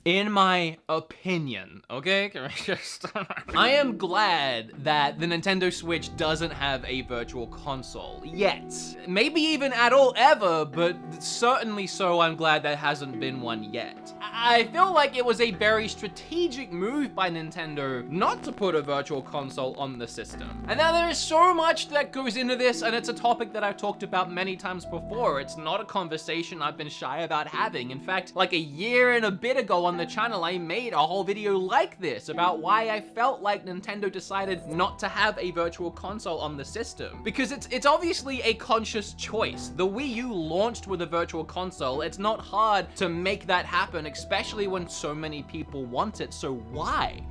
In my opinion, okay? I am glad that the Nintendo Switch doesn't have a virtual console yet. Maybe even at all ever, but certainly so I'm glad there hasn't been one yet. I feel like it was a very strategic move by Nintendo not to put a virtual console on the system. And now there is so much that goes into this, and it's a topic that I've talked about many times before. It's not a conversation I've been shy about having. In fact, like a year and a bit ago on the channel, I made a whole video like this about why I felt like Nintendo decided not to have a virtual console on the system. Because it's obviously a conscious choice. The Wii U launched with a virtual console. It's not hard to make that happen, especially when so many people want it. So why?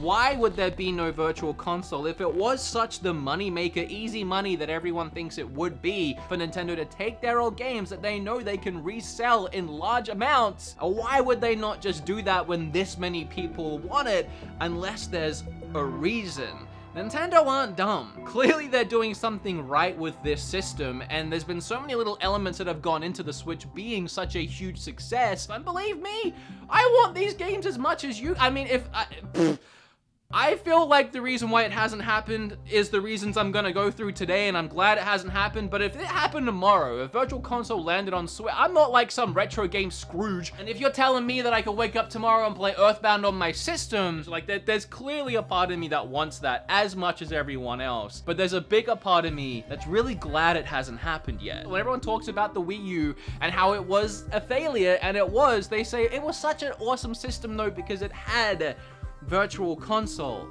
Why would there be no virtual console if it was such the moneymaker, easy money that everyone thinks it would be for Nintendo to take their old games that they know they can resell in large amounts? Why would they not just do that when this many people want it, unless there's a reason? Nintendo aren't dumb. Clearly they're doing something right with this system, and there's been so many little elements that have gone into the Switch being such a huge success. And believe me, I want these games as much as you. I mean, I feel like the reason why it hasn't happened is the reasons I'm gonna go through today, and I'm glad it hasn't happened. But if it happened tomorrow, if Virtual Console landed on Switch, I'm not like some retro game Scrooge. And if you're telling me that I could wake up tomorrow and play Earthbound on my systems, like there's clearly a part of me that wants that as much as everyone else. But there's a bigger part of me that's really glad it hasn't happened yet. When everyone talks about the Wii U and how it was a failure, and it was, they say it was such an awesome system though because it had Virtual Console.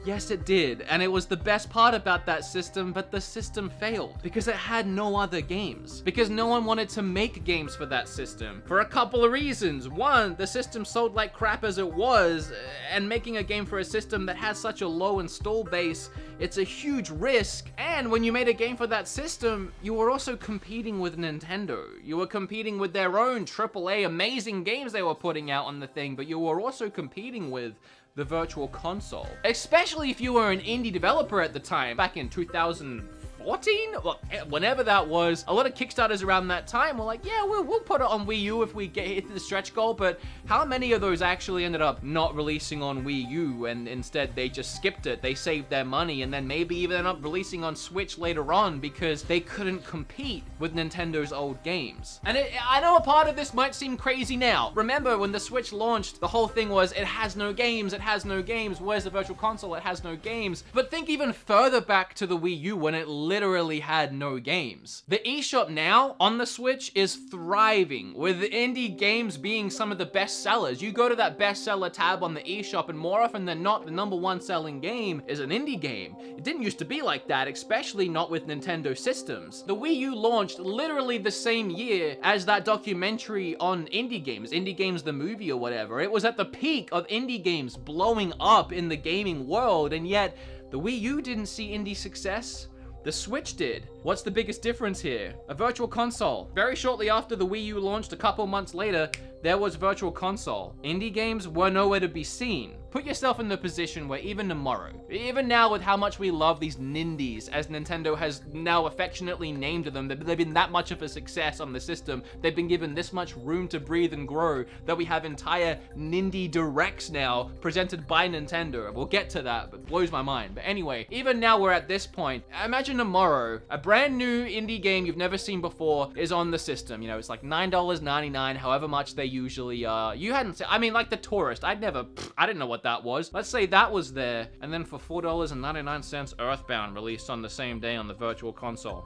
Yes, it did, and it was the best part about that system, but the system failed because it had no other games. Because no one wanted to make games for that system for a couple of reasons. One, the system sold like crap as it was, and making a game for a system that has such a low install base, it's a huge risk. And when you made a game for that system, you were also competing with Nintendo. You were competing with their own AAA amazing games they were putting out on the thing, but you were also competing with the Virtual Console. Especially if you were an indie developer at the time, back in 2014? Well, whenever that was, a lot of Kickstarters around that time were like, yeah, we'll put it on Wii U if we get hit the stretch goal, but how many of those actually ended up not releasing on Wii U, and instead they just skipped it, they saved their money, and then maybe even ended up releasing on Switch later on because they couldn't compete with Nintendo's old games? And I know a part of this might seem crazy now. Remember, when the Switch launched, the whole thing was, it has no games, it has no games, where's the Virtual Console, it has no games. But think even further back to the Wii U when it literally had no games. The eShop now on the Switch is thriving, with indie games being some of the best sellers. You go to that bestseller tab on the eShop, and more often than not, the #1 selling game is an indie game. It didn't used to be like that, especially not with Nintendo systems. The Wii U launched literally the same year as that documentary on Indie Games the movie or whatever. It was at the peak of indie games blowing up in the gaming world, and yet the Wii U didn't see indie success. The Switch did. What's the biggest difference here? A Virtual Console. Very shortly after the Wii U launched, a couple months later, there was Virtual Console. Indie games were nowhere to be seen. Put yourself in the position where even tomorrow, even now with how much we love these Nindies, as Nintendo has now affectionately named them, they've been that much of a success on the system, they've been given this much room to breathe and grow, that we have entire Nindie Directs now, presented by Nintendo. We'll get to that, but it blows my mind. But anyway, even now we're at this point. Imagine tomorrow, a brand new indie game you've never seen before is on the system. You know, it's like $9.99, however much they usually are. You hadn't seen, I mean, like The Tourist, I didn't know what that was. Let's say that was there, and then for $4.99, Earthbound released on the same day on the Virtual Console.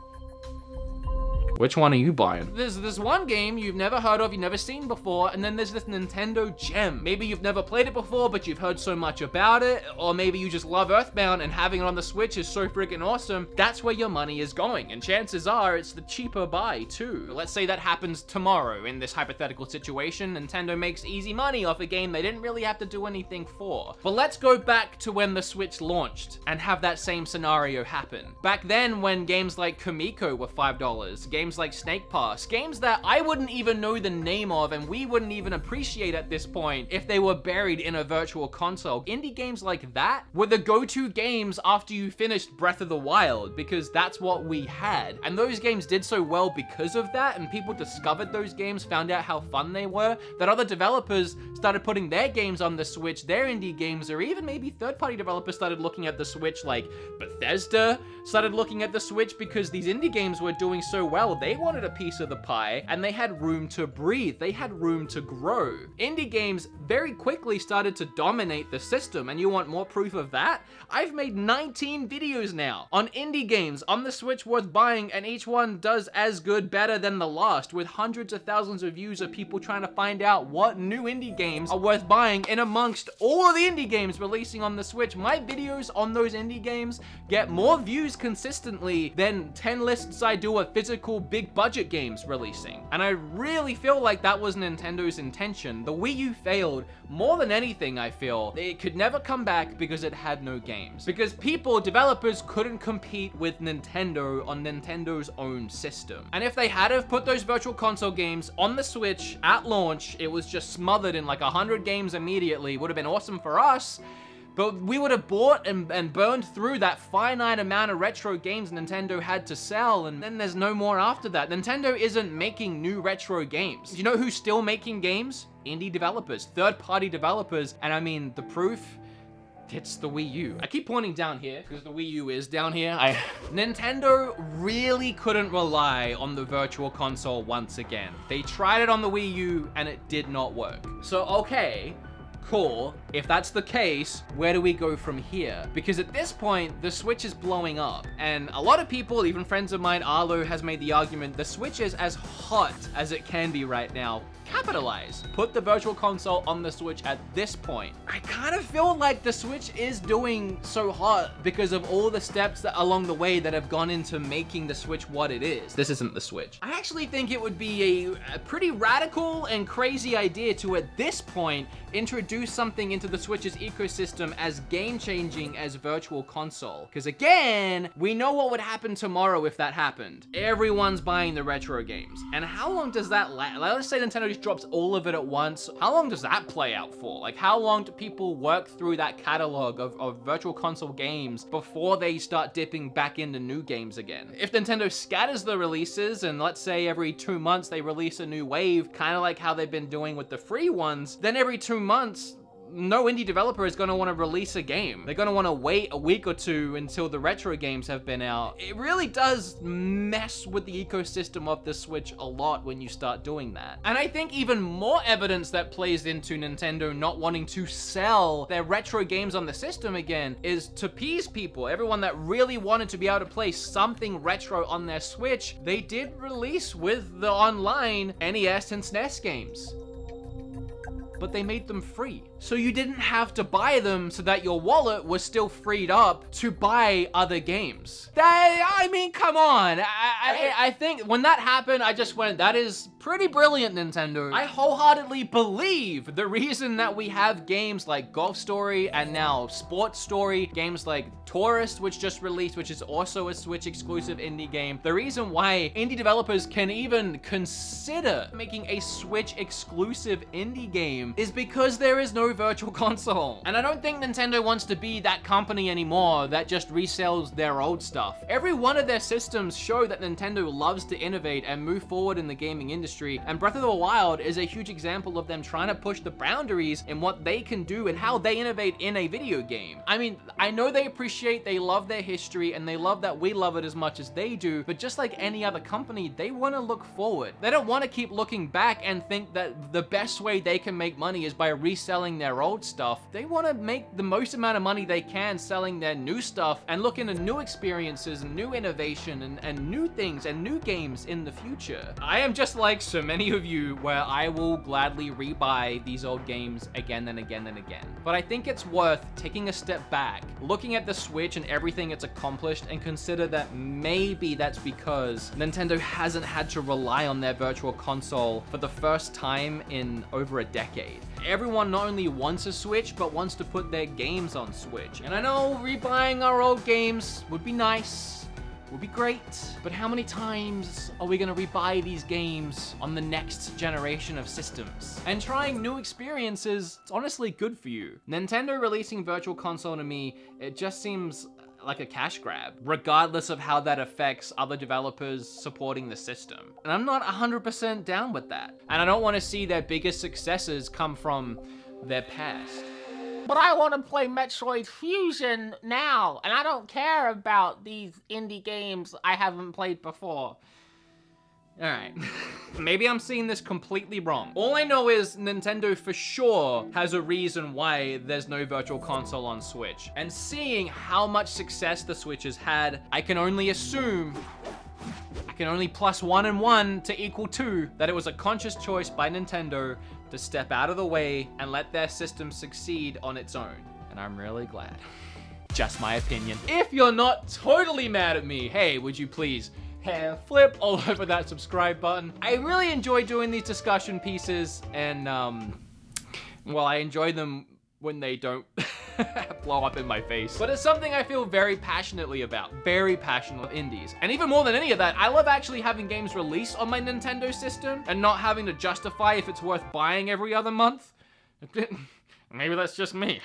Which one are you buying? There's this one game you've never heard of, you've never seen before, and then there's this Nintendo gem. Maybe you've never played it before, but you've heard so much about it, or maybe you just love Earthbound and having it on the Switch is so freaking awesome. That's where your money is going, and chances are it's the cheaper buy too. Let's say that happens tomorrow in this hypothetical situation. Nintendo makes easy money off a game they didn't really have to do anything for. But let's go back to when the Switch launched and have that same scenario happen. Back then, when games like Kamiko were $5, games games like Snake Pass, games that I wouldn't even know the name of and we wouldn't even appreciate at this point if they were buried in a virtual console. Indie games like that were the go-to games after you finished Breath of the Wild, because that's what we had. And those games did so well because of that, and people discovered those games, found out how fun they were, that other developers started putting their games on the Switch, their indie games, or even maybe third-party developers started looking at the Switch, like Bethesda started looking at the Switch because these indie games were doing so well. They wanted a piece of the pie, and they had room to breathe. They had room to grow. Indie games very quickly started to dominate the system, and you want more proof of that? I've made 19 videos now on indie games on the Switch worth buying, and each one does as good, better than the last, with hundreds of thousands of views of people trying to find out what new indie games are worth buying in amongst all of the indie games releasing on the Switch. My videos on those indie games get more views consistently than 10 lists I do of physical big budget games releasing. And I really feel like that was Nintendo's intention. The Wii U failed more than anything, I feel. It could never come back because it had no games. Because people, developers, couldn't compete with Nintendo on Nintendo's own system. And if they had have put those virtual console games on the Switch at launch, it was just smothered in like 100 games immediately. Would have been awesome for us. But we would have bought and burned through that finite amount of retro games Nintendo had to sell, and then there's no more after that. Nintendo isn't making new retro games. You know who's still making games? Indie developers, third-party developers, and I mean, the proof, it's the Wii U. I keep pointing down here because the Wii U is down here. Nintendo really couldn't rely on the virtual console once again. They tried it on the Wii U and it did not work. So, okay, cool. If that's the case, where do we go from here? Because at this point, the Switch is blowing up. And a lot of people, even friends of mine, Arlo has made the argument, the Switch is as hot as it can be right now. Capitalize. Put the virtual console on the Switch at this point. I kind of feel like the Switch is doing so hot because of all the steps that along the way that have gone into making the Switch what it is. This isn't the Switch. I actually think it would be a pretty radical and crazy idea to, at this point, introduce something into the Switch's ecosystem as game-changing as Virtual Console. Because again, we know what would happen tomorrow if that happened. Everyone's buying the retro games. And how long does that last? Let's say Nintendo just drops all of it at once. How long does that play out for? Like, how long do people work through that catalog of Virtual Console games before they start dipping back into new games again? If Nintendo scatters the releases, and let's say every 2 months they release a new wave, kind of like how they've been doing with the free ones, then every 2 months, no indie developer is going to want to release a game. They're going to want to wait a week or two until the retro games have been out. It really does mess with the ecosystem of the Switch a lot when you start doing that. And I think even more evidence that plays into Nintendo not wanting to sell their retro games on the system again is to appease people. Everyone that really wanted to be able to play something retro on their Switch, they did release with the online NES and SNES games. But they made them free. So you didn't have to buy them so that your wallet was still freed up to buy other games. I mean, come on. I think when that happened, I just went, that is pretty brilliant, Nintendo. I wholeheartedly believe the reason that we have games like Golf Story and now Sports Story, games like Tourist, which just released, which is also a Switch exclusive indie game. The reason why indie developers can even consider making a Switch exclusive indie game is because there is no virtual console. And I don't think Nintendo wants to be that company anymore that just resells their old stuff. Every one of their systems show that Nintendo loves to innovate and move forward in the gaming industry, and Breath of the Wild is a huge example of them trying to push the boundaries in what they can do and how they innovate in a video game. I mean, I know they love their history, and they love that we love it as much as they do, but just like any other company, they want to look forward. They don't want to keep looking back and think that the best way they can make money is by reselling their old stuff. They want to make the most amount of money they can selling their new stuff and look into new experiences and new innovation and new things and new games in the future. I am just like so many of you where I will gladly rebuy these old games again and again and again. But I think it's worth taking a step back, looking at the Switch and everything it's accomplished, and consider that maybe that's because Nintendo hasn't had to rely on their virtual console for the first time in over a decade. Everyone not only wants a Switch, but wants to put their games on Switch. And I know rebuying our old games would be nice, would be great. But how many times are we gonna rebuy these games on the next generation of systems? And trying new experiences, it's honestly good for you. Nintendo releasing Virtual Console to me, it just seems like a cash grab, regardless of how that affects other developers supporting the system. And I'm not 100% down with that. And I don't want to see their biggest successes come from their past. But I want to play Metroid Fusion now, and I don't care about these indie games I haven't played before. Alright, maybe I'm seeing this completely wrong. All I know is Nintendo for sure has a reason why there's no Virtual Console on Switch. And seeing how much success the Switch has had, I can only assume, I can only plus 1 and 1 to equal 2, that it was a conscious choice by Nintendo to step out of the way and let their system succeed on its own. And I'm really glad. Just my opinion. If you're not totally mad at me, hey, would you please flip all over that subscribe button. I really enjoy doing these discussion pieces, and well, I enjoy them when they don't blow up in my face. But it's something I feel very passionately about, very passionate of indies. And even more than any of that, I love actually having games released on my Nintendo system and not having to justify if it's worth buying every other month. Maybe that's just me.